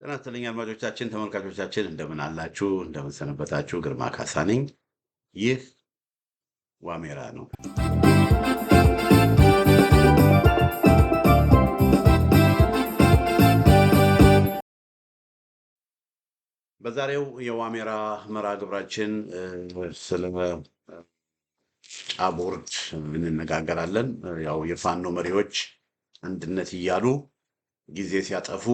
ጤና ይስጥልኝ አድማጮቻችን፣ ተመልካቾቻችን እንደምን አላችሁ? እንደምን ሰነበታችሁ? ግርማ ካሳ ነኝ። ይህ ዋሜራ ነው። በዛሬው የዋሜራ መርሃ ግብራችን ስለ ቦርድ እንነጋገራለን። ያው የፋኖ መሪዎች አንድነት እያሉ ጊዜ ሲያጠፉ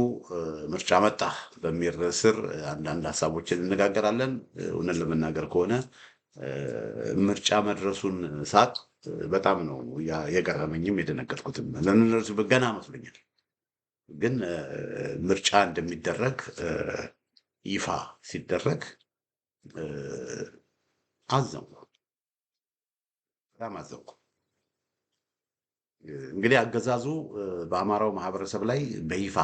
ምርጫ መጣ በሚል ስር አንዳንድ ሀሳቦችን እንነጋገራለን። እውነት ለመናገር ከሆነ ምርጫ መድረሱን ሳቅ በጣም ነው የገረመኝም የደነገጥኩትም። ለነሱ ገና መስሎኛል። ግን ምርጫ እንደሚደረግ ይፋ ሲደረግ አዘንኩ፣ በጣም አዘንኩ። እንግዲህ አገዛዙ በአማራው ማህበረሰብ ላይ በይፋ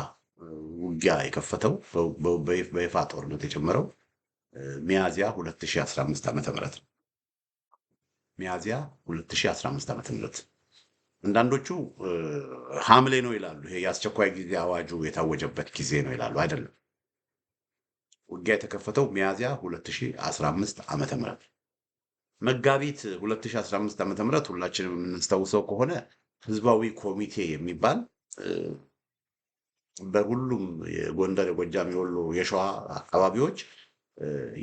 ውጊያ የከፈተው በይፋ ጦርነት የጀመረው ሚያዚያ 2015 ዓ.ም ነው። ሚያዚያ 2015 ዓ.ም አንዳንዶቹ ሐምሌ ነው ይላሉ። ይሄ የአስቸኳይ ጊዜ አዋጁ የታወጀበት ጊዜ ነው ይላሉ። አይደለም። ውጊያ የተከፈተው ሚያዚያ 2015 ዓ.ም መጋቢት 2015 ዓ.ም ሁላችንም የምናስታውሰው ከሆነ ህዝባዊ ኮሚቴ የሚባል በሁሉም የጎንደር፣ የጎጃም፣ የወሎ፣ የሸዋ አካባቢዎች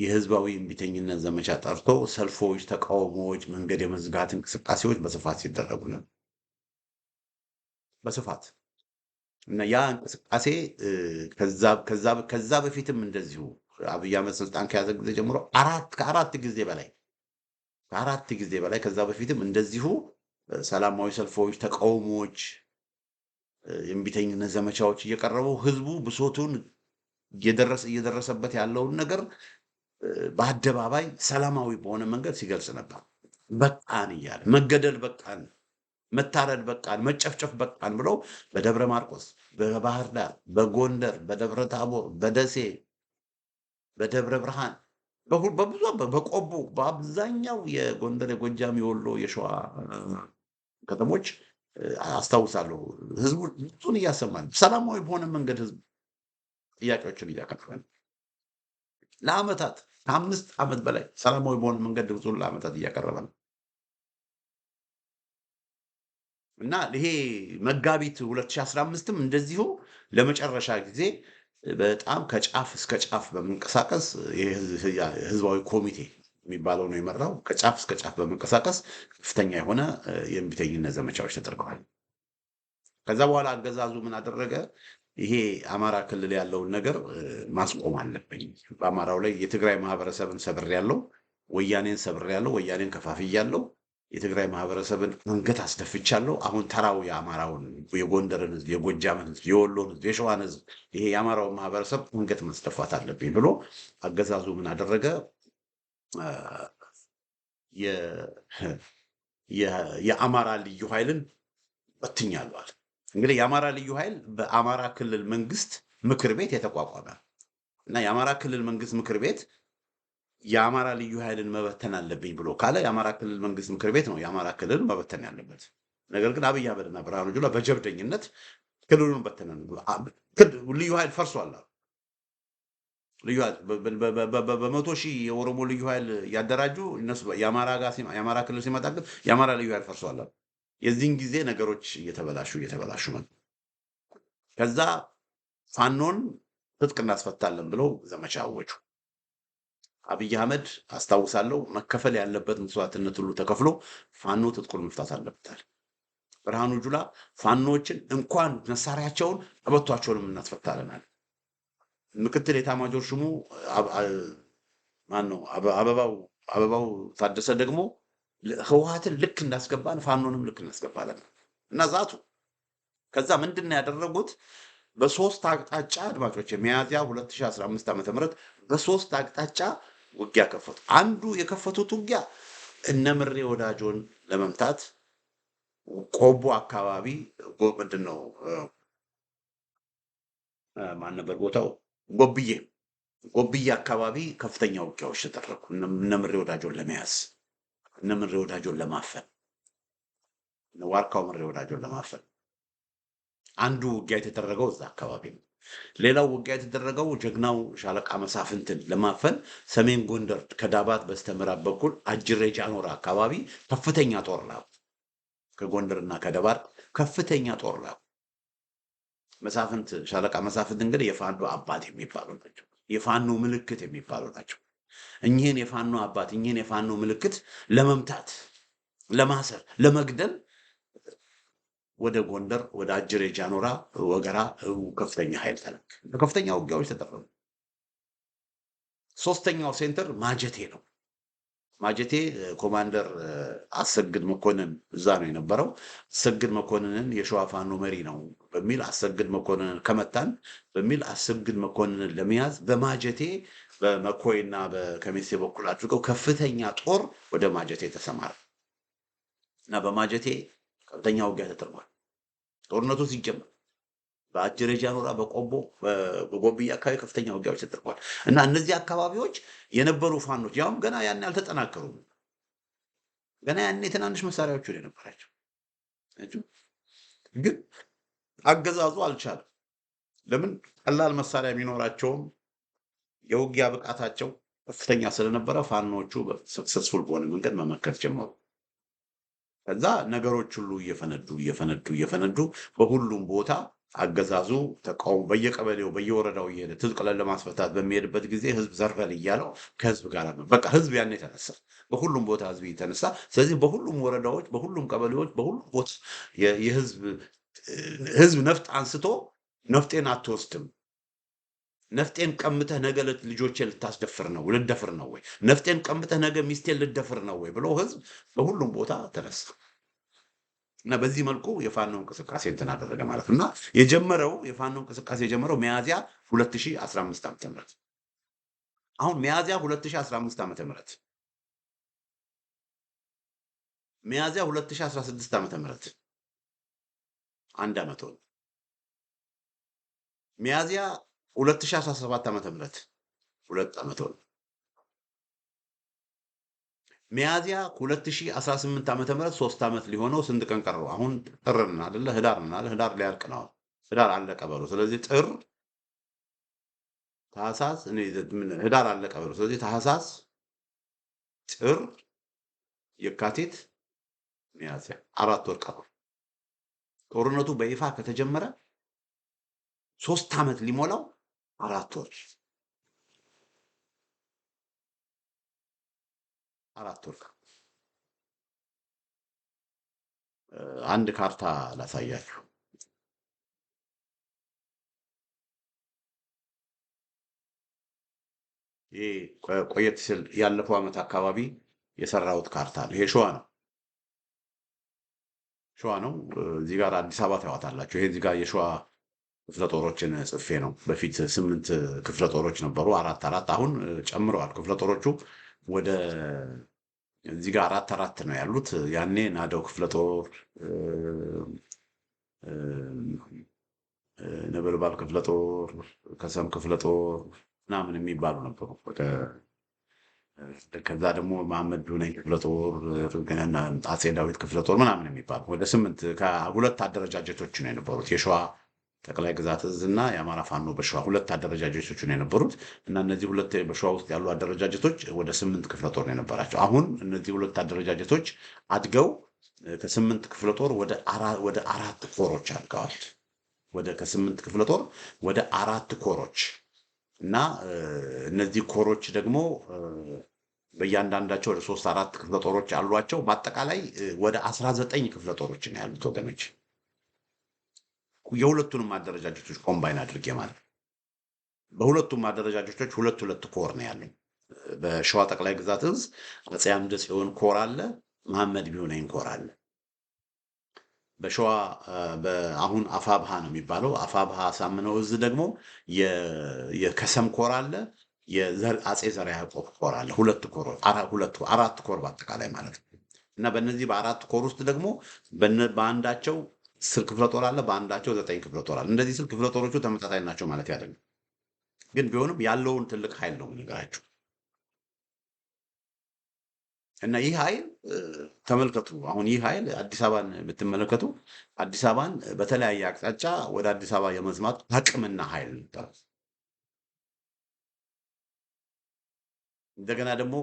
የህዝባዊ እምቢተኝነት ዘመቻ ጠርቶ ሰልፎች፣ ተቃውሞዎች፣ መንገድ የመዝጋት እንቅስቃሴዎች በስፋት ሲደረጉ ነው። በስፋት እና ያ እንቅስቃሴ ከዛ በፊትም እንደዚሁ አብይ አህመድ ስልጣን ከያዘ ጊዜ ጀምሮ ከአራት ጊዜ በላይ ከዛ በፊትም እንደዚሁ ሰላማዊ ሰልፎች፣ ተቃውሞዎች፣ የእምቢተኝነት ዘመቻዎች እየቀረቡ ህዝቡ ብሶቱን እየደረሰበት ያለውን ነገር በአደባባይ ሰላማዊ በሆነ መንገድ ሲገልጽ ነበር። በቃን እያለ መገደል በቃን፣ መታረድ በቃን፣ መጨፍጨፍ በቃን ብለው በደብረ ማርቆስ፣ በባህር ዳር፣ በጎንደር፣ በደብረ ታቦር፣ በደሴ፣ በደብረ ብርሃን፣ በብዙ በቆቦ፣ በአብዛኛው የጎንደር፣ የጎጃም፣ የወሎ፣ የሸዋ ከተሞች አስታውሳለሁ። ህዝቡ ድምፁን እያሰማን ሰላማዊ በሆነ መንገድ ህዝብ ጥያቄዎችን እያቀረበ ለአመታት ከ5 ዓመት በላይ ሰላማዊ በሆነ መንገድ ድምፁን ለአመታት እያቀረበ ነው እና ይሄ መጋቢት 2015ም እንደዚሁ ለመጨረሻ ጊዜ በጣም ከጫፍ እስከ ጫፍ በመንቀሳቀስ ህዝባዊ ኮሚቴ የሚባለው ነው የመራው። ከጫፍ እስከ ጫፍ በመንቀሳቀስ ከፍተኛ የሆነ የእምቢተኝነት ዘመቻዎች ተደርገዋል። ከዛ በኋላ አገዛዙ ምን አደረገ? ይሄ አማራ ክልል ያለውን ነገር ማስቆም አለብኝ፣ በአማራው ላይ የትግራይ ማህበረሰብን ሰብሬያለሁ፣ ወያኔን ሰብሬያለሁ፣ ወያኔን ከፋፍያለሁ፣ የትግራይ ማህበረሰብን አንገት አስደፍቻለሁ። አሁን ተራው የአማራውን፣ የጎንደርን ህዝብ፣ የጎጃምን ህዝብ፣ የወሎን ህዝብ፣ የሸዋን ህዝብ፣ ይሄ የአማራውን ማህበረሰብ አንገት ማስደፋት አለብኝ ብሎ አገዛዙ ምን አደረገ? የአማራ ልዩ ኃይልን በትኛለሁ አለ። እንግዲህ የአማራ ልዩ ኃይል በአማራ ክልል መንግስት ምክር ቤት የተቋቋመ እና የአማራ ክልል መንግስት ምክር ቤት የአማራ ልዩ ኃይልን መበተን አለብኝ ብሎ ካለ የአማራ ክልል መንግስት ምክር ቤት ነው የአማራ ክልል መበተን ያለበት። ነገር ግን አብይ አህመድና ብርሃኑ ጁላ በጀብደኝነት ክልሉን በተነን። ልዩ ኃይል ፈርሷል። ልዩ ኃይል በመቶ ሺህ የኦሮሞ ልዩ ኃይል ያደራጁ እነሱ የአማራ ክልል ሲመጣ ግን የአማራ ልዩ ኃይል ፈርሷል። የዚህን ጊዜ ነገሮች እየተበላሹ ነው። ከዛ ፋኖን ትጥቅ እናስፈታለን ብለው ዘመቻ አወጁ። አብይ አህመድ አስታውሳለሁ መከፈል ያለበት መስዋዕትነት ሁሉ ተከፍሎ ፋኖ ትጥቁን መፍታት አለበታል። ብርሃኑ ጁላ ፋኖችን እንኳን መሳሪያቸውን ቀበቷቸውንም እናስፈታለናል። ምክትል ኤታማዦር ሹሙ ማን ነው? አበባው ታደሰ ደግሞ ህወሓትን ልክ እንዳስገባን ፋኖንም ልክ እናስገባለን እና ዛቱ። ከዛ ምንድን ነው ያደረጉት? በሶስት አቅጣጫ አድማጮች፣ ሚያዝያ 2015 ዓ.ም በሶስት አቅጣጫ ውጊያ ከፈቱ። አንዱ የከፈቱት ውጊያ እነምሬ ወዳጆን ለመምታት ቆቦ አካባቢ ምንድን ነው ማን ነበር ቦታው? ጎብዬ አካባቢ ከፍተኛ ውጊያዎች ተደረጉ። እነምሬ ወዳጆን ለመያዝ፣ እነምሬ ወዳጆን ለማፈን፣ ዋርካው ምሬ ወዳጆን ለማፈን አንዱ ውጊያ የተደረገው እዛ አካባቢ ነው። ሌላው ውጊያ የተደረገው ጀግናው ሻለቃ መሳፍንትን ለማፈን ሰሜን ጎንደር ከዳባት በስተምዕራብ በኩል አጅሬ ጃኖራ አካባቢ ከፍተኛ ጦር ላኩ። ከጎንደርና ከደባርቅ ከፍተኛ ጦር ላኩ። መሳፍንት ሻለቃ መሳፍንት እንግዲህ የፋኖ አባት የሚባሉ ናቸው። የፋኖ ምልክት የሚባሉ ናቸው። እኚህን የፋኖ አባት እኚህን የፋኖ ምልክት ለመምታት፣ ለማሰር፣ ለመግደል ወደ ጎንደር ወደ አጅሬ ጃኖራ ወገራ ከፍተኛ ኃይል ተላከ። ከፍተኛ ውጊያዎች ተደረጉ። ሶስተኛው ሴንተር ማጀቴ ነው። ማጀቴ ኮማንደር አሰግድ መኮንን እዛ ነው የነበረው። አሰግድ መኮንንን የሸዋ ፋኖ መሪ ነው በሚል አሰግድ መኮንንን ከመታን በሚል አሰግድ መኮንንን ለመያዝ በማጀቴ በመኮይና በከሚሴ በኩል አድርገው ከፍተኛ ጦር ወደ ማጀቴ ተሰማራ እና በማጀቴ ከፍተኛ ውጊያ ተደርጓል። ጦርነቱ ሲጀመር በአጅሬ ጃኖራ፣ በቆቦ፣ በጎብዬ አካባቢ ከፍተኛ ውጊያዎች ተደርጓል እና እነዚህ አካባቢዎች የነበሩ ፋኖች ያውም ገና ያን አልተጠናከሩም። ገና ያኔ ትናንሽ መሳሪያዎች የነበራቸው ግን አገዛዙ አልቻለም። ለምን? ቀላል መሳሪያ የሚኖራቸውም የውጊያ ብቃታቸው ከፍተኛ ስለነበረ ፋኖቹ ሰክሰስፉል በሆነ መንገድ መመከት ጀመሩ። ከዛ ነገሮች ሁሉ እየፈነዱ በሁሉም ቦታ አገዛዙ ተቃውሞ በየቀበሌው በየወረዳው እየሄደ ትጥቅ ለማስፈታት በሚሄድበት ጊዜ ህዝብ ዘርፈል እያለው ከህዝብ ጋር ነው። በቃ ህዝብ ያኔ ተነሳ። በሁሉም ቦታ ህዝብ የተነሳ። ስለዚህ በሁሉም ወረዳዎች፣ በሁሉም ቀበሌዎች፣ በሁሉም ቦታ ህዝብ ነፍጥ አንስቶ ነፍጤን አትወስድም፣ ነፍጤን ቀምተህ ነገ ልጆቼን ልታስደፍር ነው ልደፍር ነው ወይ? ነፍጤን ቀምተህ ነገ ሚስቴን ልደፍር ነው ወይ ብሎ ህዝብ በሁሉም ቦታ ተነሳ እና በዚህ መልኩ የፋኖ እንቅስቃሴ እንትን አደረገ ማለት ነው። እና የፋኖ እንቅስቃሴ የጀመረው ሚያዝያ 2015 ዓ.ም። አሁን ሚያዝያ 2015 ዓ.ም ሚያዝያ 2016 ዓ.ም አንድ ዓመት ሆነ። ሚያዝያ 2017 ዓ.ም 2 ዓመት ሆነ። ሚያዝያ 2018 ዓ.ም 3 ዓመት ሊሆነው ስንት ቀን ቀረው? አሁን ጥር ነን አይደለ? ህዳር ነን አይደል? ህዳር ሊያልቅ ነው። ህዳር አለቀ በሉ። ስለዚህ ጥር፣ ታህሳስ፣ ህዳር አለቀ በሉ። ስለዚህ ታህሳስ፣ ጥር፣ የካቲት፣ ሚያዝያ 4 ወር ቀረው። ጦርነቱ በይፋ ከተጀመረ 3 ዓመት ሊሞላው 4 ወር 4 ወር። አንድ ካርታ ላሳያችሁ። ይሄ ቆየት ሲል ያለፈው ዓመት አካባቢ የሰራሁት ካርታ ነው። ይሄ ሸዋ ነው። እዚህ ጋር አዲስ አበባ ታዩታላችሁ። ይሄ እዚህ ጋር የሸዋ ክፍለ ጦሮችን ጽፌ ነው። በፊት 8 ክፍለ ጦሮች ነበሩ፣ 4 አሁን ጨምረዋል ክፍለ ጦሮቹ ወደ እዚህ ጋር 4 ነው ያሉት። ያኔ ናደው ክፍለ ጦር፣ ነበልባል ክፍለ ጦር፣ ከሰም ክፍለ ጦር ምናምን የሚባሉ ነበሩ። ከዛ ደግሞ መሐመድ ቢሆነኝ ክፍለ ጦር፣ አፄ ዳዊት ክፍለ ጦር ምናምን የሚባሉ ወደ 8 ከሁለት አደረጃጀቶች ነው የነበሩት። የሸዋ ጠቅላይ ግዛት እዝ እና የአማራ ፋኖ በሸዋ 2 አደረጃጀቶች ነው የነበሩት እና እነዚህ 2 በሸዋ ውስጥ ያሉ አደረጃጀቶች ወደ 8 ክፍለ ጦር ነው የነበራቸው። አሁን እነዚህ 2 አደረጃጀቶች አድገው ከ8 ክፍለ ጦር ወደ 4 ኮሮች አድገዋል። ከ8 ክፍለ ጦር ወደ 4 ኮሮች እና እነዚህ ኮሮች ደግሞ በእያንዳንዳቸው ወደ 3-4 ክፍለ ጦሮች አሏቸው። በአጠቃላይ ወደ 19 ክፍለ ጦሮች ነው ያሉት ወገኖች። የሁለቱንም አደረጃጀቶች ኮምባይን አድርጌ ማለት በሁለቱም አደረጃጀቶች 2 ኮር ነው ያለው። በሸዋ ጠቅላይ ግዛት እዝ አፄ አምደ ጽዮን ኮር አለ፣ መሐመድ ቢሆነኝ ኮር አለ። በሸዋ አሁን አፋብሃ ነው የሚባለው። አፋብሃ ሳምነው እዝ ደግሞ የከሰም ኮር አለ፣ አፄ ዘርዓ ያዕቆብ ኮር አለ። 4 ኮር በአጠቃላይ ማለት ነው እና በእነዚህ በ4 ኮር ውስጥ ደግሞ በአንዳቸው 10 ክፍለ ጦር አለ፣ በአንዳቸው 9 ክፍለ ጦር አለ። እንደዚህ ስል ክፍለ ጦሮቹ ተመጣጣኝ ናቸው ማለት አይደለም፣ ግን ቢሆንም ያለውን ትልቅ ኃይል ነው የምነግራችሁ። እና ይህ ኃይል ተመልከቱ። አሁን ይህ ኃይል አዲስ አበባን ብትመለከቱ አዲስ አበባን በተለያየ አቅጣጫ ወደ አዲስ አበባ የመዝማት አቅምና ኃይል ነበር። እንደገና ደግሞ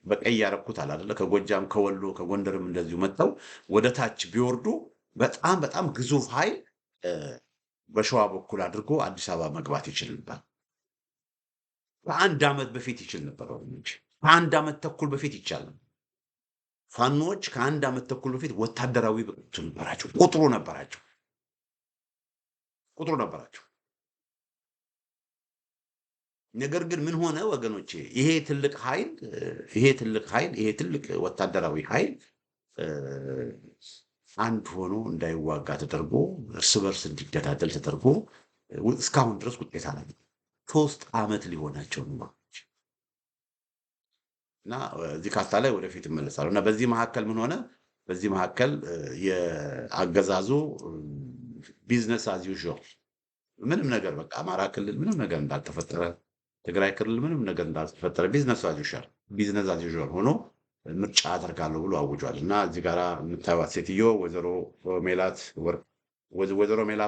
በቀይ ያረኩት አለ አይደለ? ከጎጃም ከወሎ ከጎንደርም እንደዚሁ መጥተው ወደ ታች ቢወርዱ በጣም በጣም ግዙፍ ኃይል በሸዋ በኩል አድርጎ አዲስ አበባ መግባት ይችል ነበር። ከአንድ ዓመት በፊት ይችል ነበር እንጂ ከአንድ ዓመት ተኩል በፊት ይቻላል። ፋኖች ከአንድ ዓመት ተኩል በፊት ወታደራዊ ብቃት ነበራቸው፣ ቁጥሩ ነበራቸው። ነገር ግን ምን ሆነ ወገኖቼ? ይሄ ትልቅ ወታደራዊ ኃይል አንድ ሆኖ እንዳይዋጋ ተደርጎ እርስ በርስ እንዲገዳደል ተደርጎ እስካሁን ድረስ ውጤት አለ። 3 ዓመት ሊሆናቸው ነው። እና እዚህ ካርታ ላይ ወደፊት እመለሳለሁ። እና በዚህ መካከል ምን ሆነ? በዚህ መካከል የአገዛዙ ቢዝነስ አዝ ዩዥዋል ምንም ነገር በቃ አማራ ክልል ምንም ነገር እንዳልተፈጠረ፣ ትግራይ ክልል ምንም ነገር እንዳልተፈጠረ ቢዝነስ አዝ ዩዥዋል ሆኖ ምርጫ አደርጋለሁ ብሎ አውጇል። እና እዚህ ጋር የምታዩት ሴትዮ ወይዘሮ ሜላት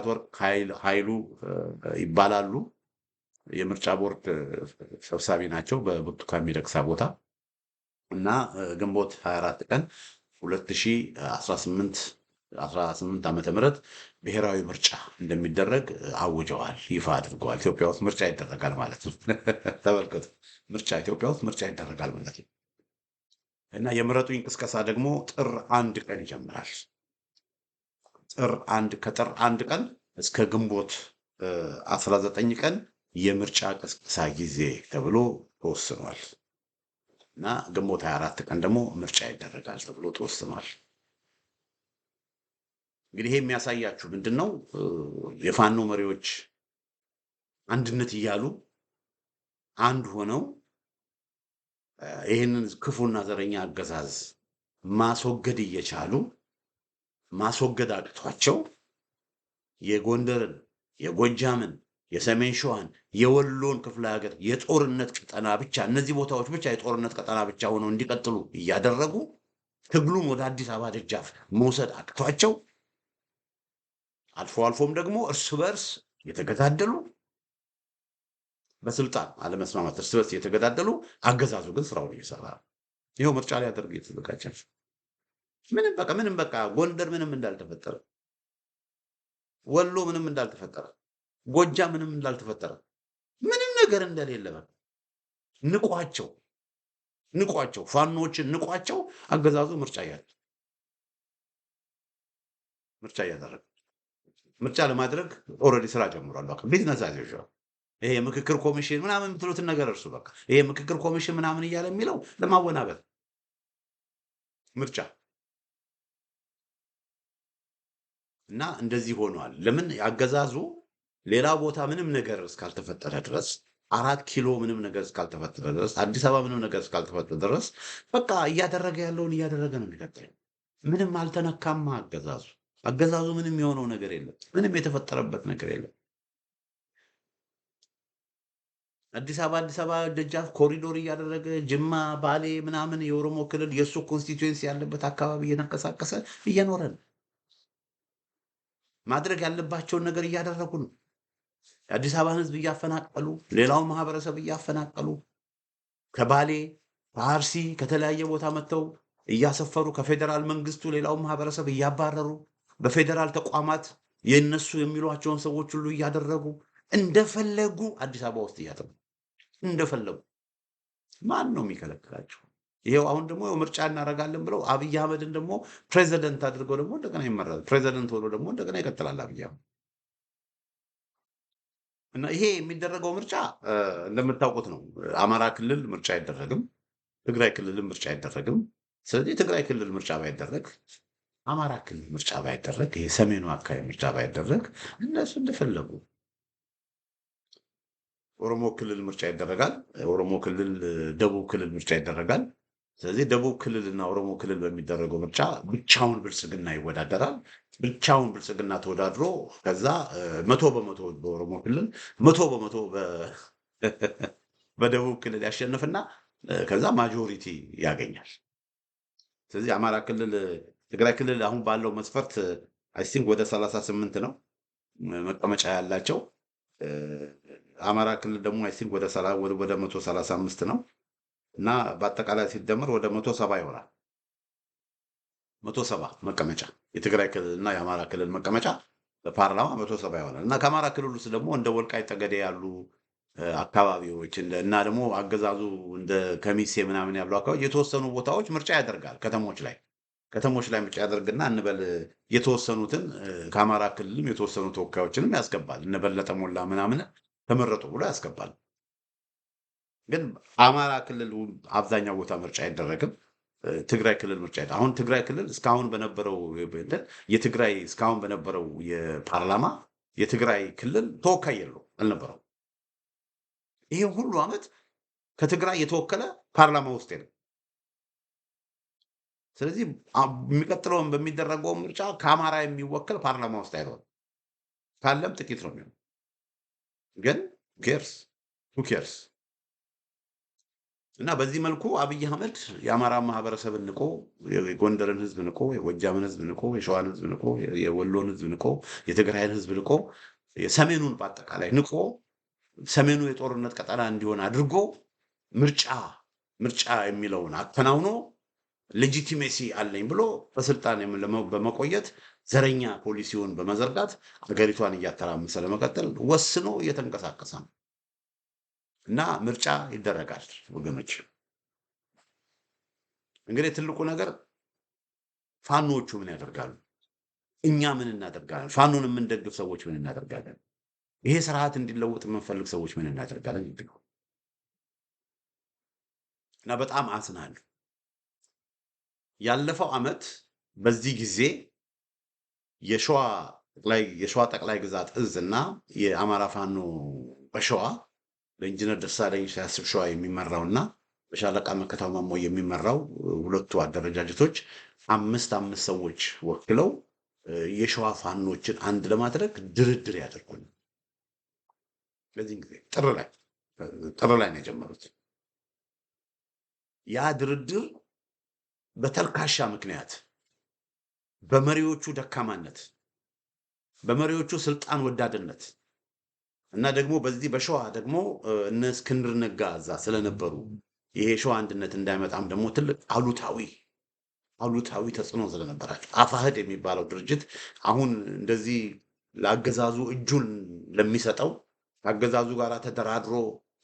ወርቅ ኃይሉ ይባላሉ። የምርጫ ቦርድ ሰብሳቢ ናቸው በብርቱካን ሚደቅሳ ቦታ። እና ግንቦት 24 ቀን 2018 ዓመተ ምህረት ብሔራዊ ምርጫ እንደሚደረግ አውጀዋል፣ ይፋ አድርገዋል። ኢትዮጵያ ውስጥ ምርጫ ይደረጋል ማለት ነው። ተመልከቱ፣ ኢትዮጵያ ውስጥ ምርጫ ይደረጋል ማለት ነው። እና የምረጡኝ ቅስቀሳ ደግሞ ጥር 1 ቀን ይጀምራል። ከጥር 1 ቀን እስከ ግንቦት 19 ቀን የምርጫ ቅስቀሳ ጊዜ ተብሎ ተወስኗል። እና ግንቦት 24 ቀን ደግሞ ምርጫ ይደረጋል ተብሎ ተወስኗል። እንግዲህ ይሄ የሚያሳያችሁ ምንድነው? የፋኖ መሪዎች አንድነት እያሉ አንድ ሆነው ይህንን ክፉና ዘረኛ አገዛዝ ማስወገድ እየቻሉ ማስወገድ አቅቷቸው የጎንደርን፣ የጎጃምን፣ የሰሜን ሸዋን፣ የወሎን ክፍለ ሀገር የጦርነት ቀጠና ብቻ እነዚህ ቦታዎች ብቻ የጦርነት ቀጠና ብቻ ሆነው እንዲቀጥሉ እያደረጉ ትግሉን ወደ አዲስ አበባ ደጃፍ መውሰድ አቅቷቸው አልፎም ደግሞ እርስ በርስ የተገዳደሉ በስልጣን አለመስማማት እርስ በርስ የተገዳደሉ፣ አገዛዙ ግን ስራውን እየሰራ ይኸው ምርጫ ሊያደርግ እየተዘጋጀ ምንም በቃ ጎንደር ምንም እንዳልተፈጠረ፣ ወሎ ምንም እንዳልተፈጠረ፣ ጎጃም ምንም እንዳልተፈጠረ፣ ምንም ነገር እንደሌለ በቃ ንቋቸው ፋኖችን ንቋቸው አገዛዙ ምርጫ እያደረገ ምርጫ ለማድረግ ኦልሬዲ ስራ ጀምሯል። በቃ ቢዝነስ አዝ ዩዥዋል። ይሄ ምክክር ኮሚሽን ምናምን የምትሉትን ነገር እርሱ በቃ ይሄ ምክክር ኮሚሽን ምናምን እያለ የሚለው ለማወናበድ ምርጫ እና እንደዚህ ሆኗል። ለምን አገዛዙ ሌላ ቦታ ምንም ነገር እስካልተፈጠረ ድረስ 4 ኪሎ ምንም ነገር እስካልተፈጠረ ድረስ አዲስ አበባ ምንም ነገር እስካልተፈጠረ ድረስ በቃ እያደረገ ያለውን እያደረገ ነው የሚቀጥለው። ምንም አልተነካማ አገዛዙ ምንም የሆነው ነገር የለም። ምንም የተፈጠረበት ነገር የለም። አዲስ አበባ ደጃፍ ኮሪዶር እያደረገ ጅማ፣ ባሌ ምናምን የኦሮሞ ክልል የእሱ ኮንስቲትዌንሲ ያለበት አካባቢ እየተንቀሳቀሰ እየኖረ ነው። ማድረግ ያለባቸውን ነገር እያደረጉ ነው። የአዲስ አበባን ሕዝብ እያፈናቀሉ፣ ሌላውን ማህበረሰብ እያፈናቀሉ፣ ከባሌ ከአርሲ ከተለያየ ቦታ መጥተው እያሰፈሩ ከፌዴራል መንግስቱ ሌላውን ማህበረሰብ እያባረሩ በፌዴራል ተቋማት የነሱ የሚሏቸውን ሰዎች ሁሉ እያደረጉ እንደፈለጉ አዲስ አበባ ውስጥ እያደረጉ እንደፈለጉ ማን ነው የሚከለክላቸው? ይሄው አሁን ደግሞ ምርጫ እናደርጋለን ብለው አብይ አህመድን ደግሞ ፕሬዚደንት አድርገው ደግሞ እንደገና ይመራል። ፕሬዚደንት ሆኖ ደግሞ እንደገና ይቀጥላል አብይ አህመድ። እና ይሄ የሚደረገው ምርጫ እንደምታውቁት ነው። አማራ ክልል ምርጫ አይደረግም፣ ትግራይ ክልል ምርጫ አይደረግም። ስለዚህ ትግራይ ክልል ምርጫ ባይደረግ፣ አማራ ክልል ምርጫ ባይደረግ፣ ይሄ ሰሜኑ አካባቢ ምርጫ ባይደረግ እነሱ እንደፈለጉ ኦሮሞ ክልል ምርጫ ይደረጋል። ኦሮሞ ክልል ደቡብ ክልል ምርጫ ይደረጋል። ስለዚህ ደቡብ ክልልና ኦሮሞ ክልል በሚደረገው ምርጫ ብቻውን ብልጽግና ይወዳደራል። ብቻውን ብልጽግና ተወዳድሮ ከዛ 100% በኦሮሞ ክልል 100% በደቡብ ክልል ያሸንፍና ከዛ ማጆሪቲ ያገኛል። ስለዚህ አማራ ክልል ትግራይ ክልል አሁን ባለው መስፈርት አይ ቲንክ ወደ 38 ነው መቀመጫ ያላቸው። አማራ ክልል ደግሞ አይ ቲንክ ወደ 135 ነው እና በአጠቃላይ ሲደመር ወደ 170 ይሆናል። 170 መቀመጫ የትግራይ ክልል እና የአማራ ክልል መቀመጫ በፓርላማ 170 ይሆናል እና ከአማራ ክልል ውስጥ ደግሞ እንደ ወልቃይት ጠገዴ ያሉ አካባቢዎች እና ደግሞ አገዛዙ እንደ ከሚሴ ምናምን ያሉ አካባቢ የተወሰኑ ቦታዎች ምርጫ ያደርጋል። ከተሞች ላይ ምርጫ ያደርግና እንበል የተወሰኑትን ከአማራ ክልልም የተወሰኑ ተወካዮችንም ያስገባል። እነበለጠ ሞላ ምናምን ተመረጡ ብሎ ያስገባል። ግን አማራ ክልል አብዛኛው ቦታ ምርጫ አይደረግም። ትግራይ ክልል ምርጫ አሁን ትግራይ ክልል እስካሁን በነበረው የፓርላማ የትግራይ ክልል ተወካይ የለው አልነበረው። ይሄ ሁሉ ዓመት ከትግራይ የተወከለ ፓርላማ ውስጥ የለም። ስለዚህ የሚቀጥለውን በሚደረገው ምርጫ ከአማራ የሚወከል ፓርላማ ውስጥ አይኖርም። ካለም ጥቂት ነው የሚሆነው። ግን ኬርስ እና በዚህ መልኩ አብይ አህመድ የአማራ ማህበረሰብን ንቆ የጎንደርን ህዝብ ንቆ የጎጃምን ህዝብ ንቆ የሸዋን ህዝብ ንቆ የወሎን ህዝብ ንቆ የትግራይን ህዝብ ንቆ የሰሜኑን በአጠቃላይ ንቆ ሰሜኑ የጦርነት ቀጠና እንዲሆን አድርጎ ምርጫ የሚለውን አከናውኖ ሌጂቲሜሲ አለኝ ብሎ በስልጣን በመቆየት ዘረኛ ፖሊሲውን በመዘርጋት አገሪቷን እያተራመሰ ለመቀጠል ወስኖ እየተንቀሳቀሰ ነው እና ምርጫ ይደረጋል ወገኖች። እንግዲህ ትልቁ ነገር ፋኖቹ ምን ያደርጋሉ? እኛ ምን እናደርጋለን? ፋኖን የምንደግፍ ሰዎች ምን እናደርጋለን? ይሄ ስርዓት እንዲለወጥ የምንፈልግ ሰዎች ምን እናደርጋለን? እና በጣም አዝናለሁ። ያለፈው ዓመት በዚህ ጊዜ የሸዋ ጠቅላይ ግዛት እዝ እና የአማራ ፋኖ በሸዋ በኢንጂነር ደሳለኝ ሲያስብ ሸዋ የሚመራውና በሻለቃ መከታው ማሞ የሚመራው ሁለቱ አደረጃጀቶች አምስት ሰዎች ወክለው የሸዋ ፋኖችን አንድ ለማድረግ ድርድር ያደርጉን። በዚህ ጊዜ ጥር ላይ ነው የጀመሩት። ያ ድርድር በተልካሻ ምክንያት በመሪዎቹ ደካማነት፣ በመሪዎቹ ስልጣን ወዳድነት እና ደግሞ በዚህ በሸዋ ደግሞ እነ እስክንድር ነጋ እዛ ስለነበሩ ይሄ ሸዋ አንድነት እንዳይመጣም ደግሞ ትልቅ አሉታዊ ተጽዕኖ ስለነበራቸው አፋህድ የሚባለው ድርጅት አሁን እንደዚህ ለአገዛዙ እጁን ለሚሰጠው አገዛዙ ጋር ተደራድሮ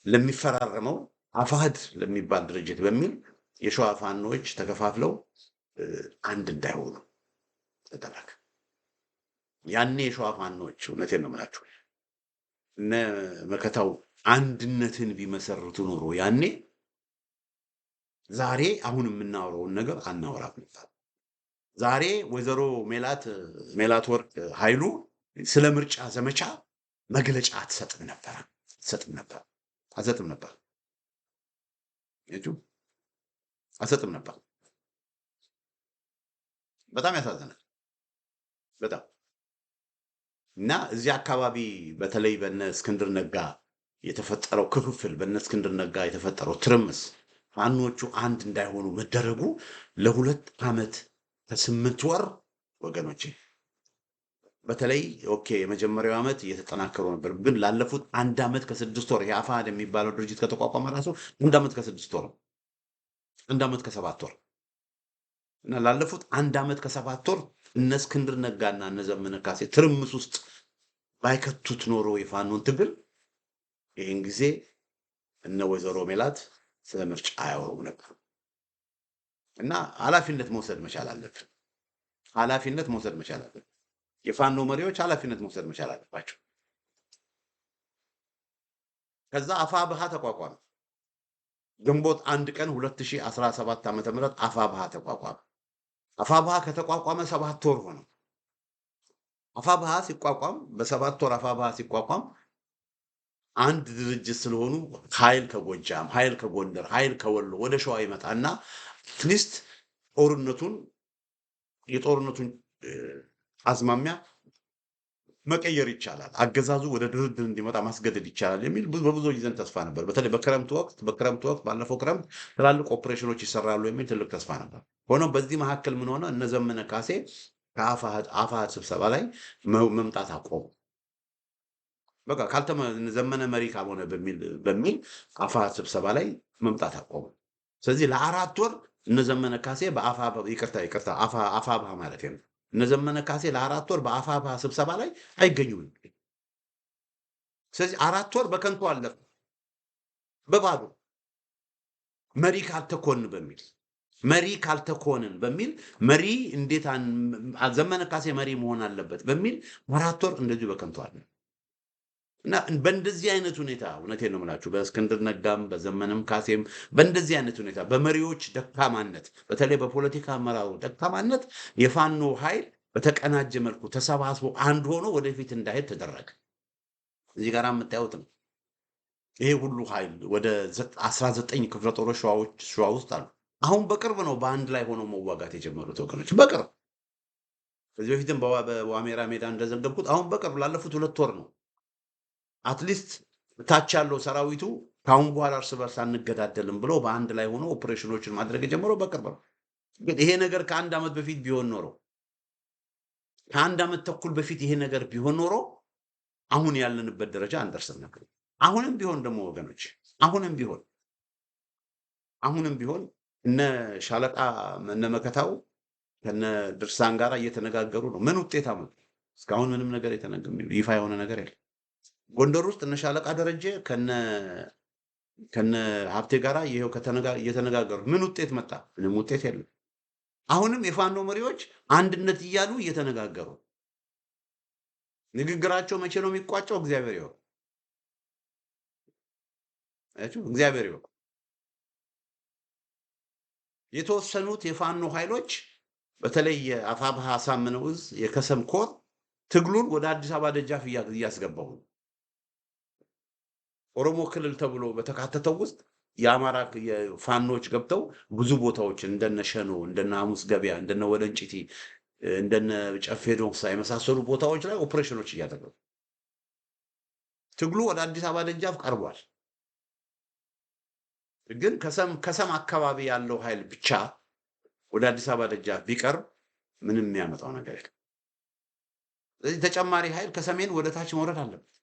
ለሚፈራረመው አፋህድ ለሚባል ድርጅት በሚል የሸዋ ፋኖች ተከፋፍለው አንድ እንዳይሆኑ ተደረገ። ያኔ የሸዋ ፋኖች እውነቴን ነው የምላችሁ እነ መከታው አንድነትን ቢመሰርቱ ኖሮ ያኔ ዛሬ አሁን የምናወራውን ነገር አናወራም ነበር። ዛሬ ወይዘሮ ሜላት ወርቅ ኃይሉ ስለ ምርጫ ዘመቻ መግለጫ አትሰጥም ነበር። በጣም ያሳዝናል። በጣም እና እዚህ አካባቢ በተለይ በነ እስክንድር ነጋ የተፈጠረው ክፍፍል፣ በነ እስክንድር ነጋ የተፈጠረው ትርምስ ፋኖቹ አንድ እንዳይሆኑ መደረጉ ለ2 ዓመት ከ8 ወር ወገኖቼ በተለይ የመጀመሪያው ዓመት እየተጠናከሩ ነበር። ግን ላለፉት 1 ዓመት ከ6 ወር የአፋሕድ የሚባለው ድርጅት ከተቋቋመ ራሱ 1 ዓመት ከ6 ወር 1 ዓመት ከ7 ወር እና ላለፉት 1 ዓመት ከ7 ወር እነ እስክንድር ነጋና እነ ዘመነ ካሴ ትርምስ ውስጥ ባይከቱት ኖሮ የፋኖን ትግል ይህን ጊዜ እነ ወይዘሮ ሜላት ስለ ምርጫ አያወሩም ነበር። እና ኃላፊነት መውሰድ መቻል አለብን። የፋኖ መሪዎች ኃላፊነት መውሰድ መቻል አለባቸው። ከዛ አፋብኃ ተቋቋመ። ግንቦት 1 ቀን 2017 ዓ.ም አፋብኃ ተቋቋመ። አፋብኃ ከተቋቋመ 7 ወር ሆነ። አፋብኃ ሲቋቋም በ7 ወር አፋብኃ ሲቋቋም አንድ ድርጅት ስለሆኑ ኃይል ከጎጃም፣ ኃይል ከጎንደር፣ ኃይል ከወሎ ወደ ሸዋ ይመጣና አትሊስት የጦርነቱን አዝማሚያ መቀየር ይቻላል፣ አገዛዙ ወደ ድርድር እንዲመጣ ማስገደድ ይቻላል የሚል በብዙዎች ዘንድ ተስፋ ነበር። በተለይ በክረምቱ ወቅት ባለፈው ክረምት ትላልቅ ኦፕሬሽኖች ይሰራሉ የሚል ትልቅ ተስፋ ነበር። ሆኖም በዚህ መካከል ምን ሆነ? እነ ዘመነ ካሴ ከአፋሕድ ስብሰባ ላይ መምጣት አቆሙ። በቃ ዘመነ መሪ ካልሆነ በሚል አፋሕድ ስብሰባ ላይ መምጣት አቆሙ። ስለዚህ ለ4 ወር እነ ዘመነ ካሴ አፋብኃ ማለት ነው። እነ ዘመነ ካሴ ለ4 ወር በአፋብኃ ስብሰባ ላይ አይገኙም። ስለዚህ 4 ወር በከንቱ አለፈ፣ በባዶ መሪ ካልተኮንን በሚል መሪ እንዴት ዘመነ ካሴ መሪ መሆን አለበት በሚል 4 ወር እንደዚሁ በከንቱ አለ እና በእንደዚህ አይነት ሁኔታ እውነቴን ነው የምላችሁ፣ በእስክንድር ነጋም በዘመነም ካሴም በእንደዚህ አይነት ሁኔታ በመሪዎች ደካማነት፣ በተለይ በፖለቲካ አመራሩ ደካማነት የፋኖ ኃይል በተቀናጀ መልኩ ተሰባስቦ አንድ ሆኖ ወደፊት እንዳይሄድ ተደረገ። እዚህ ጋር የምታዩት ነው። ይሄ ሁሉ ኃይል ወደ 19 ክፍለ ጦሮች ሸዋ ውስጥ አሉ። አሁን በቅርብ ነው በአንድ ላይ ሆነው መዋጋት የጀመሩት ወገኖች፣ በቅርብ ከዚህ በፊትም በዋሜራ ሜዳ እንደዘገብኩት አሁን በቅርብ ላለፉት 2 ወር ነው። አትሊስት ታች ያለው ሰራዊቱ ከአሁን በኋላ እርስ በርስ አንገዳደልም ብሎ በአንድ ላይ ሆኖ ኦፕሬሽኖችን ማድረግ የጀመረው በቅርብ ነው። ግን ይሄ ነገር ከ1 ዓመት በፊት ቢሆን ኖሮ ከ1 ዓመት ተኩል በፊት ይሄ ነገር ቢሆን ኖሮ አሁን ያለንበት ደረጃ አንደርስም ነበር። አሁንም ቢሆን ደግሞ ወገኖች አሁንም ቢሆን እነ ሻለቃ እነ መከታው ከነ ድርሳን ጋር እየተነጋገሩ ነው። ምን ውጤት አመጡ? እስካሁን ምንም ነገር ይፋ የሆነ ነገር የለም። ጎንደር ውስጥ እነ ሻለቃ ደረጀ ከነ ሀብቴ ጋራ ይሄው እየተነጋገሩ ምን ውጤት መጣ? ምንም ውጤት የለም። አሁንም የፋኖ መሪዎች አንድነት እያሉ እየተነጋገሩ ንግግራቸው መቼ ነው የሚቋጨው? እግዚአብሔር ይወቅ። እግዚአብሔር ይወቅ። የተወሰኑት የፋኖ ኃይሎች በተለይ የአፋብኃ አሳምነው ዕዝ የከሰም ኮር ትግሉን ወደ አዲስ አበባ ደጃፍ እያስገባው ነው። ኦሮሞ ክልል ተብሎ በተካተተው ውስጥ የአማራ ፋኖች ገብተው ብዙ ቦታዎች እንደነ ሸኖ፣ እንደነ ሐሙስ ገበያ፣ እንደነ ወለንጭቲ፣ እንደነ ጨፌ ዶንሳ የመሳሰሉ ቦታዎች ላይ ኦፕሬሽኖች እያደረጉ ትግሉ ወደ አዲስ አበባ ደጃፍ ቀርቧል። ግን ከሰም አካባቢ ያለው ኃይል ብቻ ወደ አዲስ አበባ ደጃፍ ቢቀርብ ምንም የሚያመጣው ነገር የለም። ስለዚህ ተጨማሪ ኃይል ከሰሜን ወደ ታች መውረድ አለበት።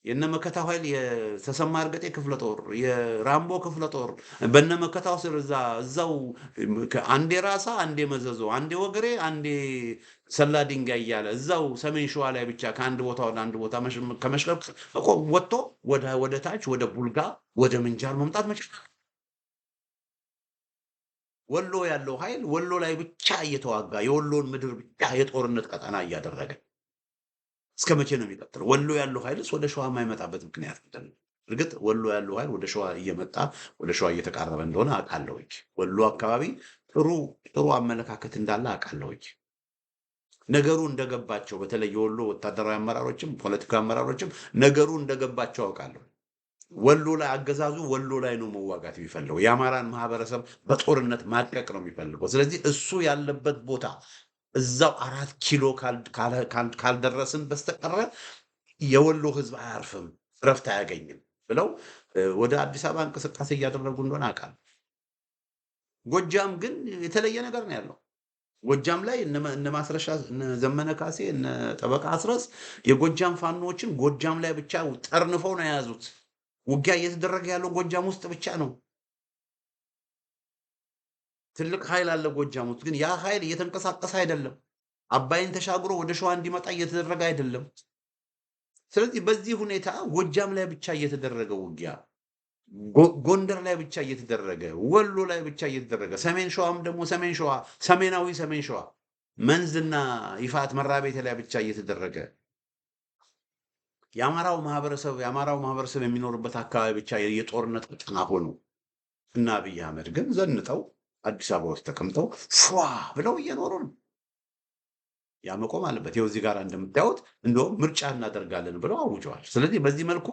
የነመከታው ኃይል የተሰማ እርገጤ ክፍለ ጦር፣ የራምቦ ክፍለ ጦር በነመከታው ስር እዛው አንዴ ራሳ፣ አንዴ መዘዞ፣ አንዴ ወገሬ፣ አንዴ ሰላ ድንጋይ እያለ እዛው ሰሜን ሸዋ ላይ ብቻ ከአንድ ቦታ ወደ አንድ ቦታ ከመሽለቅ ወጥቶ ወደ ታች ወደ ቡልጋ ወደ ምንጃር መምጣት መቻል። ወሎ ያለው ኃይል ወሎ ላይ ብቻ እየተዋጋ የወሎን ምድር ብቻ የጦርነት ቀጠና እያደረገ እስከ መቼ ነው የሚቀጥለው? ወሎ ያለው ኃይልስ ወደ ሸዋ የማይመጣበት ምክንያት ምንድን ነው? እርግጥ ወሎ ያለው ኃይል ወደ ሸዋ እየመጣ ወደ ሸዋ እየተቃረበ እንደሆነ አውቃለሁ። ወሎ አካባቢ ጥሩ አመለካከት እንዳለ አውቃለሁ። ነገሩ እንደገባቸው በተለይ የወሎ ወታደራዊ አመራሮችም ፖለቲካዊ አመራሮችም ነገሩ እንደገባቸው አውቃለሁ። ወሎ ላይ አገዛዙ ወሎ ላይ ነው መዋጋት የሚፈልገው። የአማራን ማህበረሰብ በጦርነት ማድቀቅ ነው የሚፈልገው። ስለዚህ እሱ ያለበት ቦታ እዛው 4 ኪሎ ካልደረስን በስተቀረ የወሎ ህዝብ አያርፍም፣ ረፍት አያገኝም ብለው ወደ አዲስ አበባ እንቅስቃሴ እያደረጉ እንደሆነ አውቃለሁ። ጎጃም ግን የተለየ ነገር ነው ያለው። ጎጃም ላይ እነ ማስረሻ፣ እነ ዘመነ ካሴ፣ እነ ጠበቃ አስረስ የጎጃም ፋኖዎችን ጎጃም ላይ ብቻ ጠርንፈው ነው የያዙት። ውጊያ እየተደረገ ያለው ጎጃም ውስጥ ብቻ ነው። ትልቅ ኃይል አለ ጎጃም ውስጥ፣ ግን ያ ኃይል እየተንቀሳቀሰ አይደለም። አባይን ተሻግሮ ወደ ሸዋ እንዲመጣ እየተደረገ አይደለም። ስለዚህ በዚህ ሁኔታ ጎጃም ላይ ብቻ እየተደረገ ውጊያ፣ ጎንደር ላይ ብቻ እየተደረገ፣ ወሎ ላይ ብቻ እየተደረገ፣ ሰሜን ሸዋም ደግሞ ሰሜናዊ ሰሜን ሸዋ መንዝና ይፋት መራቤቴ ላይ ብቻ እየተደረገ የአማራው ማህበረሰብ የሚኖርበት አካባቢ ብቻ የጦርነት ቀጠና ሆኖ እና አብይ አህመድ ግን ዘንጠው አዲስ አበባ ውስጥ ተቀምጠው ፏ ብለው እየኖሩ ነው። ያ መቆም አለበት። ይኸው እዚህ ጋር እንደምታዩት እንደውም ምርጫ እናደርጋለን ብለው አውጀዋል። ስለዚህ በዚህ መልኩ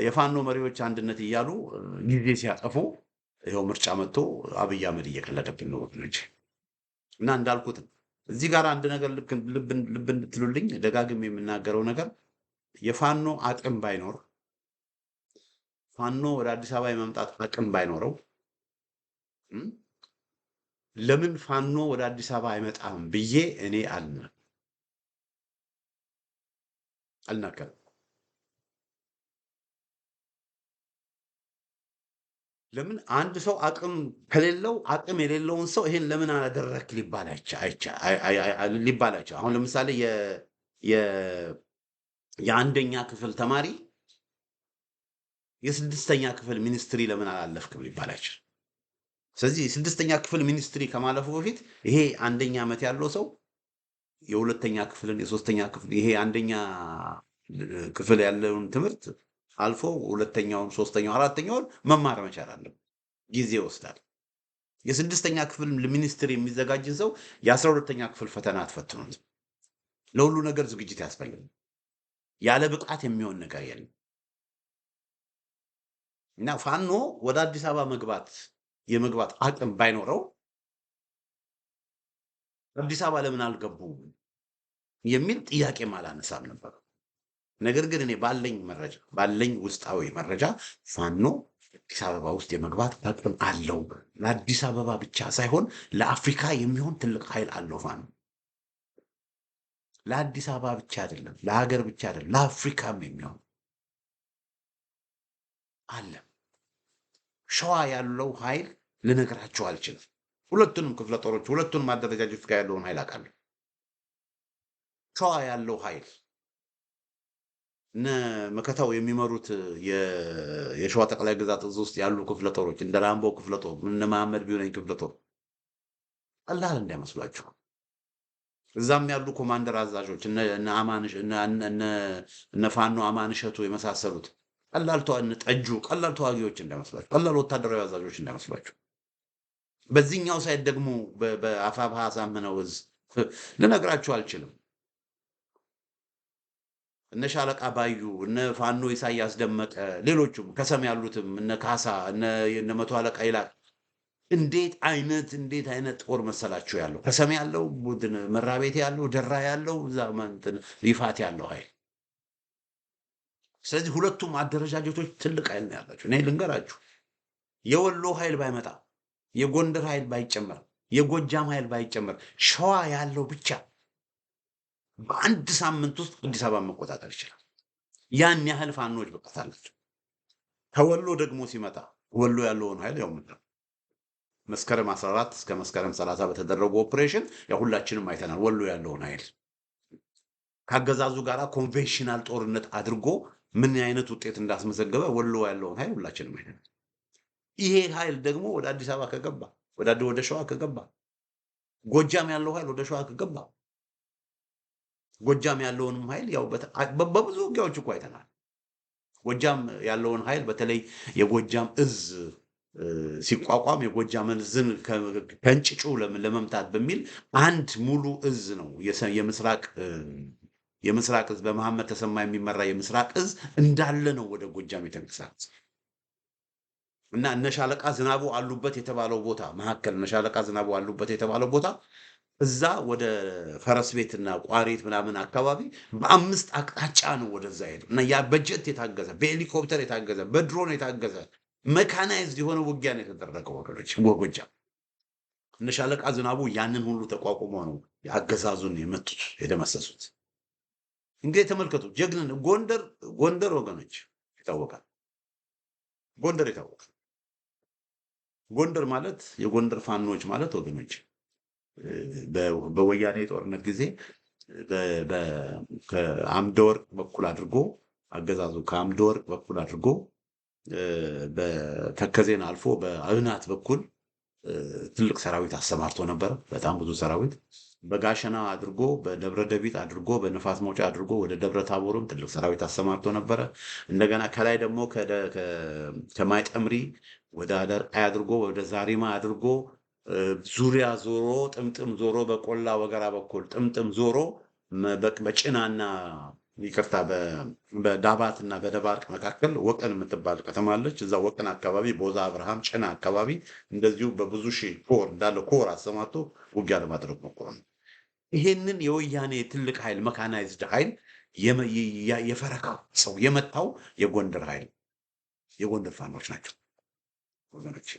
የፋኖ መሪዎች አንድነት እያሉ ጊዜ ሲያጠፉ ይኸው ምርጫ መጥቶ አብይ አህመድ እየቀለደብን ነው ልጅ እና እንዳልኩት እዚህ ጋር አንድ ነገር ልብ እንድትሉልኝ ደጋግሜ የምናገረው ነገር የፋኖ አቅም ባይኖር ፋኖ ወደ አዲስ አበባ የመምጣት አቅም ባይኖረው ለምን ፋኖ ወደ አዲስ አበባ አይመጣም ብዬ እኔ አልናገርም። ለምን አንድ ሰው አቅም ከሌለው አቅም የሌለውን ሰው ይሄን ለምን አላደረክ ሊባላቸው። አሁን ለምሳሌ የአንደኛ ክፍል ተማሪ የስድስተኛ ክፍል ሚኒስትሪ ለምን አላለፍክም ሊባላቸው። ስለዚህ የስድስተኛ ክፍል ሚኒስትሪ ከማለፉ በፊት ይሄ አንደኛ ዓመት ያለው ሰው የሁለተኛ ክፍልን የሶስተኛ ክፍል ይሄ አንደኛ ክፍል ያለውን ትምህርት አልፎ ሁለተኛውን ሶስተኛው አራተኛውን መማር መቻል አለበት። ጊዜ ይወስዳል። የስድስተኛ ክፍል ሚኒስትሪ የሚዘጋጅን ሰው የ12ኛ ክፍል ፈተና አትፈትኑት። ለሁሉ ነገር ዝግጅት ያስፈልጋል። ያለ ብቃት የሚሆን ነገር የለም። እና ፋኖ ወደ አዲስ አበባ የመግባት አቅም ባይኖረው አዲስ አበባ ለምን አልገቡም የሚል ጥያቄም አላነሳም ነበር። ነገር ግን እኔ ባለኝ ውስጣዊ መረጃ ፋኖ አዲስ አበባ ውስጥ የመግባት አቅም አለው። ለአዲስ አበባ ብቻ ሳይሆን ለአፍሪካ የሚሆን ትልቅ ኃይል አለው ፋኖ። ለአዲስ አበባ ብቻ አይደለም፣ ለሀገር ብቻ አይደለም፣ ለአፍሪካም የሚሆን አለ። ሸዋ ያለው ኃይል ልነግራቸው አልችልም። ሁለቱንም ክፍለ ጦሮች ሁለቱንም አደረጃጀቶች ጋር ያለውን ኃይል አውቃለሁ። ሸዋ ያለው ኃይል እነ መከታው የሚመሩት የሸዋ ጠቅላይ ግዛት እዝ ውስጥ ያሉ ክፍለ ጦሮች እንደ ራምቦ ክፍለ ጦር፣ እነ መሐመድ ቢሆነኝ ክፍለ ጦር ቀላል እንዳይመስሏቸው። እዛም ያሉ ኮማንደር አዛዦች እነ ፋኖ አማን እሸቱ የመሳሰሉት ጠጁ ቀላል ተዋጊዎች እንዳይመስሏቸው፣ ቀላል ወታደራዊ አዛዦች እንዳይመስሏቸው። በዚህኛው ሳይድ ደግሞ በአፋብሃ አሳምነው እዝ ልነግራችሁ አልችልም። እነ ሻለቃ ባዩ፣ እነ ፋኖ ኢሳያስ ደመቀ፣ ሌሎቹም ከሰም ያሉትም እነ ካሳ፣ እነ መቶ አለቃ ይላል። እንዴት አይነት ጦር መሰላችሁ ያለው ከሰም ያለው ቡድን፣ መራቤቴ ያለው፣ ደራ ያለው፣ ይፋት ያለው ኃይል። ስለዚህ ሁለቱም አደረጃጀቶች ትልቅ ኃይል ነው ያላቸው። እኔ ልንገራችሁ፣ የወሎ ኃይል ባይመጣ፣ የጎንደር ኃይል ባይጨመር፣ የጎጃም ኃይል ባይጨመር፣ ሸዋ ያለው ብቻ በአንድ ሳምንት ውስጥ አዲስ አበባ መቆጣጠር ይችላል። ያን ያህል ፋኖች ብቃት አላቸው። ከወሎ ደግሞ ሲመጣ ወሎ ያለውን ኃይል ያው መስከረም 14 እስከ መስከረም 30 በተደረጉ ኦፕሬሽን ሁላችንም አይተናል። ወሎ ያለውን ኃይል ካገዛዙ ጋራ ኮንቬንሽናል ጦርነት አድርጎ ምን አይነት ውጤት እንዳስመዘገበ ወሎ ያለውን ኃይል ሁላችንም አይተናል። ይሄ ኃይል ደግሞ ወደ አዲስ አበባ ከገባ፣ ወደ ሸዋ ከገባ፣ ጎጃም ያለው ኃይል ወደ ሸዋ ከገባ፣ ጎጃም ያለውንም ኃይል ያው በብዙ ውጊያዎች እኮ አይተናል። ጎጃም ያለውን ኃይል በተለይ የጎጃም እዝ ሲቋቋም የጎጃም እዝን ከእንጭጩ ለመምታት በሚል አንድ ሙሉ እዝ ነው የምስራቅ እዝ በመሐመድ ተሰማ የሚመራ የምስራቅ እዝ እንዳለ ነው ወደ ጎጃም የተንቀሳቀሰ እና እነ ሻለቃ ዝናቡ አሉበት የተባለው ቦታ መካከል እነ ሻለቃ ዝናቡ አሉበት የተባለው ቦታ እዛ ወደ ፈረስ ቤትና ቋሪት ምናምን አካባቢ በአምስት አቅጣጫ ነው ወደዛ ሄዱ እና ያ በጀት የታገዘ በሄሊኮፕተር የታገዘ በድሮን የታገዘ መካናይዝድ የሆነ ውጊያ ነው የተደረገው ወገኖች ጎጃም። እነ ሻለቃ ዝናቡ ያንን ሁሉ ተቋቁሞ ነው ያገዛዙን የመቱት የደመሰሱት። እንግዲህ ተመልከቱ ጀግንን ጎንደር ወገኖች ይታወቃል። ጎንደር ማለት የጎንደር ፋኖች ማለት ወገኖች በወያኔ ጦርነት ጊዜ ከአምደወርቅ በኩል አድርጎ አገዛዙ ከአምደወርቅ በኩል አድርጎ በተከዜን አልፎ በአብናት በኩል ትልቅ ሰራዊት አሰማርቶ ነበር። በጣም ብዙ ሰራዊት በጋሸና አድርጎ በደብረ ደቢት አድርጎ በንፋስ መውጫ አድርጎ ወደ ደብረ ታቦርም ትልቅ ሰራዊት አሰማርቶ ነበረ። እንደገና ከላይ ደግሞ ከማይጠምሪ ወደ አደርቃይ አድርጎ ወደ ዛሪማ አድርጎ ዙሪያ ዞሮ ጥምጥም ዞሮ በቆላ ወገራ በኩል ጥምጥም ዞሮ በጭናና ይቅርታ በዳባትና በደባርቅ መካከል ወቀን የምትባል ከተማ አለች። እዛ ወቀን አካባቢ ቦዛ አብርሃም ጭና አካባቢ እንደዚሁ በብዙ ሺህ ኮር እንዳለ ኮር አሰማርቶ ውጊያ ለማድረግ ሞክሮ ነው። ይሄንን የወያኔ ትልቅ ኃይል መካናይዝድ ኃይል የፈረካው ሰው የመታው የጎንደር ኃይል የጎንደር ፋኖች ናቸው ወገኖች።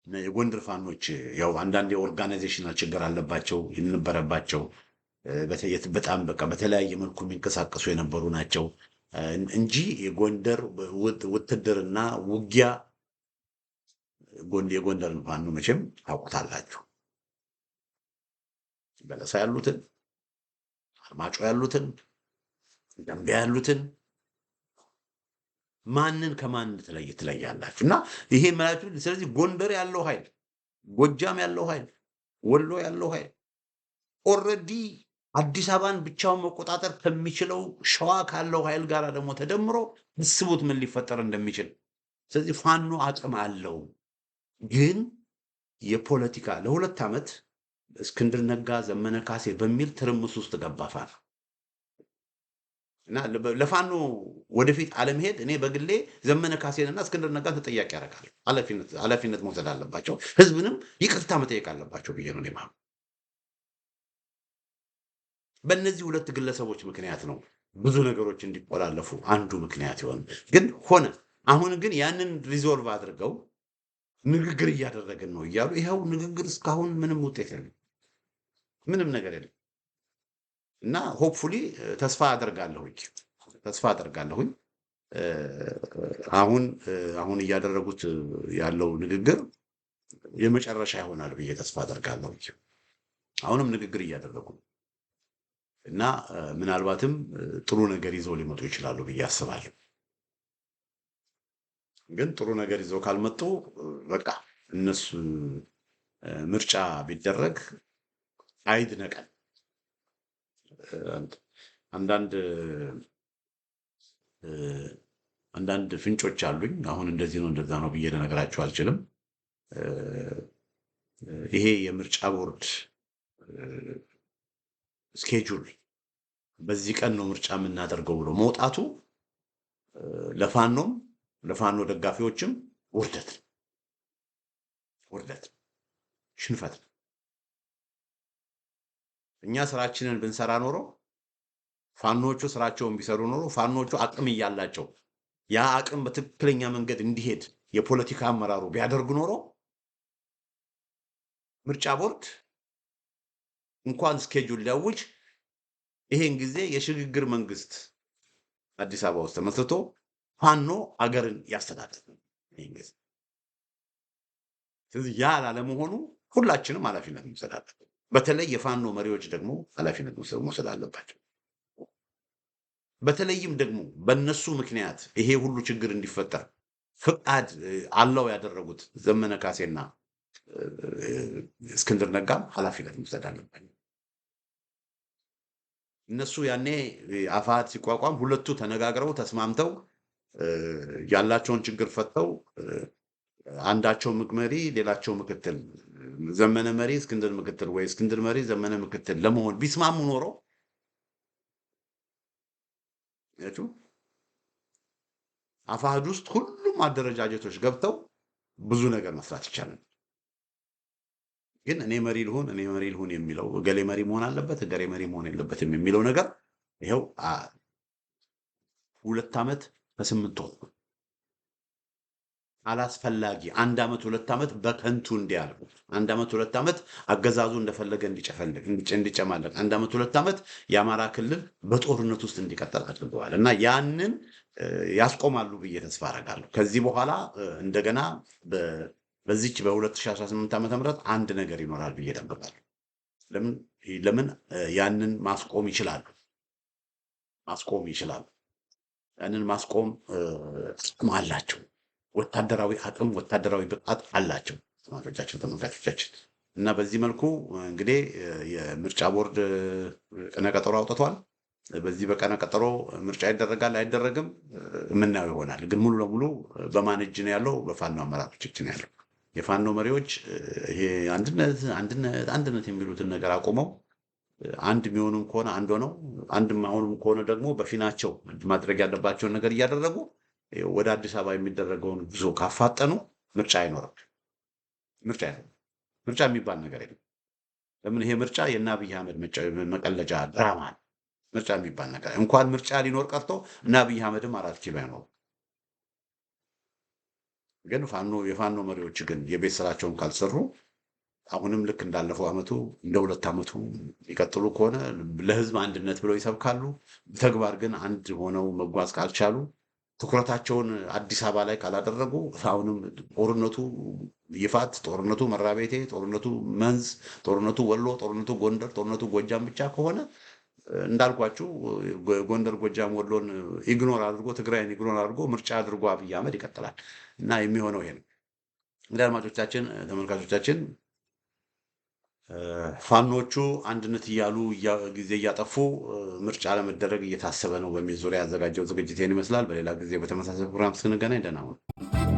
የጎንደር ፋኖች ያው አንዳንድ የኦርጋናይዜሽናል ችግር አለባቸው የነበረባቸው በጣም በቃ በተለያየ መልኩ የሚንቀሳቀሱ የነበሩ ናቸው እንጂ የጎንደር ውትድርና ውጊያ የጎንደርን ፋኖ መቼም ታውቁታላችሁ። በለሳ ያሉትን፣ አርማጮ ያሉትን፣ ደንቢያ ያሉትን ማንን ከማን ትለያላችሁ? እና ይሄ ማለት ስለዚህ ጎንደር ያለው ኃይል፣ ጎጃም ያለው ኃይል፣ ወሎ ያለው ኃይል ኦልሬዲ አዲስ አበባን ብቻውን መቆጣጠር ከሚችለው ሸዋ ካለው ኃይል ጋር ደግሞ ተደምሮ አስቡት ምን ሊፈጠር እንደሚችል። ስለዚህ ፋኖ አቅም አለው። ግን የፖለቲካ ለ2 ዓመት እስክንድር ነጋ፣ ዘመነ ካሴ በሚል ትርምስ ውስጥ ገባ ፋኖ እና ለፋኖ ወደፊት አለመሄድ እኔ በግሌ ዘመነ ካሴንና እስክንድር ነጋን ተጠያቂ ያደርጋል። ኃላፊነት መውሰድ አለባቸው፣ ህዝብንም ይቅርታ መጠየቅ አለባቸው ብዬ ነው የማምነው። በእነዚህ 2 ግለሰቦች ምክንያት ነው ብዙ ነገሮች እንዲቆላለፉ አንዱ ምክንያት ይሆን ግን ሆነ። አሁን ግን ያንን ሪዞልቭ አድርገው ንግግር እያደረግን ነው እያሉ ይኸው ንግግር እስካሁን ምንም ውጤት የለም፣ ምንም ነገር የለም። እና ሆፕፉሊ ተስፋ አደርጋለሁኝ አሁን እያደረጉት ያለው ንግግር የመጨረሻ ይሆናል ብዬ ተስፋ አደርጋለሁ። አሁንም ንግግር እያደረጉ እና ምናልባትም ጥሩ ነገር ይዘው ሊመጡ ይችላሉ ብዬ አስባለሁ። ግን ጥሩ ነገር ይዘው ካልመጡ በቃ እነሱ ምርጫ ቢደረግ አይድነቀን። አንዳንድ ፍንጮች አሉኝ። አሁን እንደዚህ ነው እንደዛ ነው ብዬ ልነግራችሁ አልችልም። ይሄ የምርጫ ቦርድ ስኬጁል በዚህ ቀን ነው ምርጫ የምናደርገው ብሎ መውጣቱ ለፋኖ ደጋፊዎችም ውርደት፣ ሽንፈት። እኛ ስራችንን ብንሰራ ኖሮ ፋኖቹ ስራቸውን ቢሰሩ ኖሮ ፋኖቹ አቅም እያላቸው ያ አቅም በትክክለኛ መንገድ እንዲሄድ የፖለቲካ አመራሩ ቢያደርጉ ኖሮ ምርጫ ቦርድ እንኳን ስኬጁል ሊያውጅ ይሄን ጊዜ የሽግግር መንግስት አዲስ አበባ ውስጥ ተመስርቶ ፋኖ አገርን ያስተዳድር ይሄን ጊዜ። ስለዚህ ያ ላለመሆኑ ሁላችንም ኃላፊነት መውሰድ አለብን። በተለይ የፋኖ መሪዎች ደግሞ ኃላፊነት መውሰድ አለባቸው። በተለይም ደግሞ በእነሱ ምክንያት ይሄ ሁሉ ችግር እንዲፈጠር ፍቃድ አለው ያደረጉት ዘመነ ካሴና እስክንድር ነጋም ኃላፊነት መውሰድ አለባቸው። እነሱ ያኔ አፋት ሲቋቋም ሁለቱ ተነጋግረው ተስማምተው ያላቸውን ችግር ፈተው አንዳቸው መሪ ሌላቸው ምክትል፣ ዘመነ መሪ እስክንድር ምክትል ወይ እስክንድር መሪ ዘመነ ምክትል ለመሆን ቢስማሙ ኖሮ አፋሕድ ውስጥ ሁሉም አደረጃጀቶች ገብተው ብዙ ነገር መስራት ይቻላል። ግን እኔ መሪ ልሁን የሚለው እገሌ መሪ መሆን አለበት እገሌ መሪ መሆን የለበትም የሚለው ነገር ይኸው 2 ዓመት ከ8 ወር አላስፈላጊ 1 ዓመት 2 ዓመት በከንቱ እንዲያልፉ 1 ዓመት 2 ዓመት አገዛዙ እንደፈለገ እንዲጨማለቅ 1 ዓመት 2 ዓመት የአማራ ክልል በጦርነት ውስጥ እንዲቀጥል አድርገዋል እና ያንን ያስቆማሉ ብዬ ተስፋ አደርጋለሁ። ከዚህ በኋላ እንደገና በዚች በ2018 ዓ.ም አንድ ነገር ይኖራል ብዬ እጠብቃለሁ። ለምን ያንን ማስቆም ይችላሉ። ያንን ማስቆም አቅም አላቸው። ወታደራዊ አቅም፣ ወታደራዊ ብቃት አላቸው ተመልካቾቻችን። እና በዚህ መልኩ እንግዲህ የምርጫ ቦርድ ቀነ ቀጠሮ አውጥቷል። በዚህ በቀነ ቀጠሮ ምርጫ ይደረጋል አይደረግም የምናየው ይሆናል። ግን ሙሉ ለሙሉ በማን እጅ ነው ያለው? በፋኖ አመራሮች እጅ ነው ያለው። የፋኖ መሪዎች ይሄ አንድነት የሚሉትን ነገር አቆመው አንድ የሚሆኑም ከሆነ አንድ ሆነው አንድም አሁንም ከሆነ ደግሞ በፊናቸው ማድረግ ያለባቸውን ነገር እያደረጉ ወደ አዲስ አበባ የሚደረገውን ጉዞ ካፋጠኑ ምርጫ አይኖርም። ምርጫ የሚባል ነገር የለም። ለምን ይሄ ምርጫ የእነ አብይ አህመድ መቀለጃ ድራማ ነው። ምርጫ የሚባል ነገር እንኳን ምርጫ ሊኖር ቀርቶ እነ አብይ አህመድም 4 ኪሎ አይኖሩ። ግን የፋኖ መሪዎች ግን የቤት ስራቸውን ካልሰሩ አሁንም ልክ እንዳለፈው ዓመቱ እንደ 2 ዓመቱ ሊቀጥሉ ከሆነ ለህዝብ አንድነት ብለው ይሰብካሉ። በተግባር ግን አንድ ሆነው መጓዝ ካልቻሉ ትኩረታቸውን አዲስ አበባ ላይ ካላደረጉ አሁንም ጦርነቱ ይፋት፣ ጦርነቱ መራቤቴ፣ ጦርነቱ መንዝ፣ ጦርነቱ ወሎ፣ ጦርነቱ ጎንደር፣ ጦርነቱ ጎጃም ብቻ ከሆነ እንዳልኳችሁ ጎንደር፣ ጎጃም፣ ወሎን ኢግኖር አድርጎ ትግራይን ኢግኖር አድርጎ ምርጫ አድርጎ አብይ አህመድ ይቀጥላል እና የሚሆነው ይሄ ነው። እንግዲህ አድማጮቻችን፣ ተመልካቾቻችን ፋኖቹ አንድነት እያሉ ጊዜ እያጠፉ ምርጫ ለመደረግ እየታሰበ ነው በሚል ዙሪያ ያዘጋጀው ዝግጅት ይህን ይመስላል። በሌላ ጊዜ በተመሳሳይ ፕሮግራም እስክንገናኝ ደህና ሁኑ።